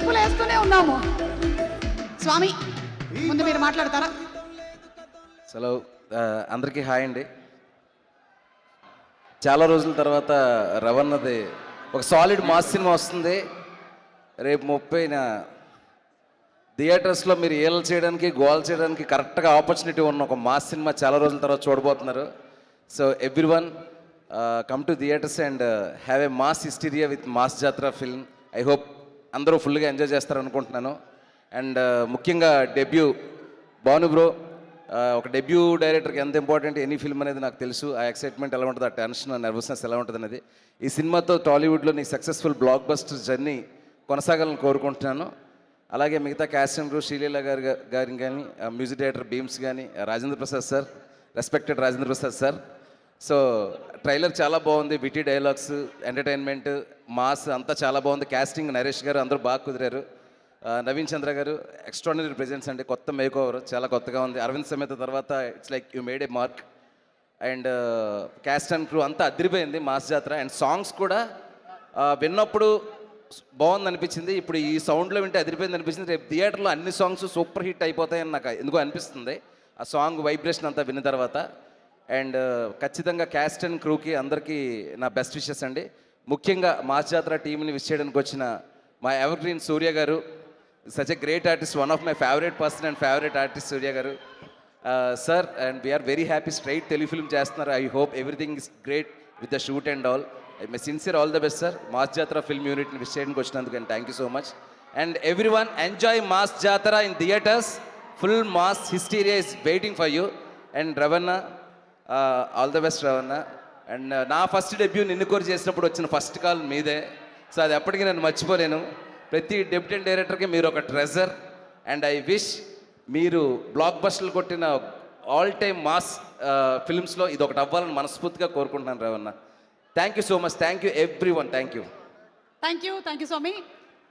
స్టెప్పులు వేస్తూనే ఉన్నాము. స్వామి ముందు మీరు మాట్లాడతారా? హలో, అందరికీ హాయ్ అండి. చాలా రోజుల తర్వాత రవణది ఒక సాలిడ్ మాస్ సినిమా వస్తుంది. రేపు 30న థియేటర్స్లో మీరు ఏళ్ళు చేయడానికి గోల్ చేయడానికి కరెక్ట్గా ఆపర్చునిటీ ఉన్న ఒక మాస్ సినిమా చాలా రోజుల తర్వాత చూడబోతున్నారు. So everyone come to theatres and have a mass hysteria with mass Jatra film. I hope అందరూ ఫుల్గా ఎంజాయ్ చేస్తారనుకుంటున్నాను. అండ్ ముఖ్యంగా డెబ్యూ భాను బ్రో, ఒక డెబ్యూ డైరెక్టర్కి ఎంత ఇంపార్టెంట్ ఎనీ ఫిల్మ్ అనేది నాకు తెలుసు. ఆ ఎక్సైట్మెంట్ ఎలా ఉంటుంది, ఆ టెన్షన్, ఆ నర్వస్నెస్ ఎలా ఉంటుంది అనేది. ఈ సినిమాతో టాలీవుడ్లో నీ సక్సెస్ఫుల్ బ్లాక్ బస్టర్ జర్నీ కొనసాగాలని కోరుకుంటున్నాను. అలాగే మిగతా క్యాస్ట్ అండ్ క్రూ, శ్రీలీల గారిని కానీ, మ్యూజిక్ డైరెక్టర్ బీమ్స్ కానీ, Rajendra Prasad sir, respected Rajendra Prasad sir. So trailer చాలా బాగుంది, విటీ డైలాగ్స్, ఎంటర్టైన్మెంట్, మాస్ అంతా చాలా బాగుంది. క్యాస్టింగ్ నరేష్ గారు అందరూ బాగా కుదిరారు. నవీన్ చంద్ర గారు ఎక్స్ట్రాడినరీ ప్రెజెన్స్ అండి, కొత్త మేక్ ఓవర్ చాలా కొత్తగా ఉంది. అరవింద్ సమేత తర్వాత it's like you made A mark. And caste and crew అంతా అదిరిపోయింది మాస్ జాత్ర. అండ్ సాంగ్స్ కూడా విన్నప్పుడు బాగుంది అనిపించింది. ఇప్పుడు ఈ సౌండ్లో వింటే అదిరిపోయింది అనిపించింది. రేపు థియేటర్లో అన్ని సాంగ్స్ సూపర్ హిట్ అయిపోతాయని నాకు ఎందుకో అనిపిస్తుంది ఆ సాంగ్ వైబ్రేషన్ అంతా విన్న తర్వాత. అండ్ ఖచ్చితంగా క్యాస్ట్ అండ్ క్రూకి అందరికీ నా బెస్ట్ విషెస్ అండి. ముఖ్యంగా మాస్ జాత్ర టీంని విష్ చేయడానికి వచ్చిన మా ever green Surya garu, such a great artist, one of my favourite person and favourite artist Surya garu sir. And we are very happy, straight Telugu film చేస్తున్నారు. I hope everything is great with the shoot and all. My sincere all the best sir. Mass Jatra film యూనిట్ని wish చేయడానికి వచ్చినందుకు and thank you so much. And every one enjoy mass Jatara in theatres. Full mass hysteria is waiting for you. And Ravana, all the best Ravana. And నా first debut నిన్ను కోరి చేసినప్పుడు వచ్చిన first call మీదే. So అది ఎప్పటికీ నేను మర్చిపోలేను. ప్రతి డెబ్యూటెంట్ డైరెక్టర్కి మీరు ఒక ట్రెజర్. అండ్ ఐ విష్ మీరు బ్లాక్ బస్టర్లు కొట్టిన ఆల్ టైమ్ మాస్ ఫిల్మ్స్లో ఇది ఒకటి అవ్వాలని మనస్ఫూర్తిగా కోరుకుంటున్నాను Ravana. Thank you so much. Thank you everyone. Thank you. Thank you Swamy.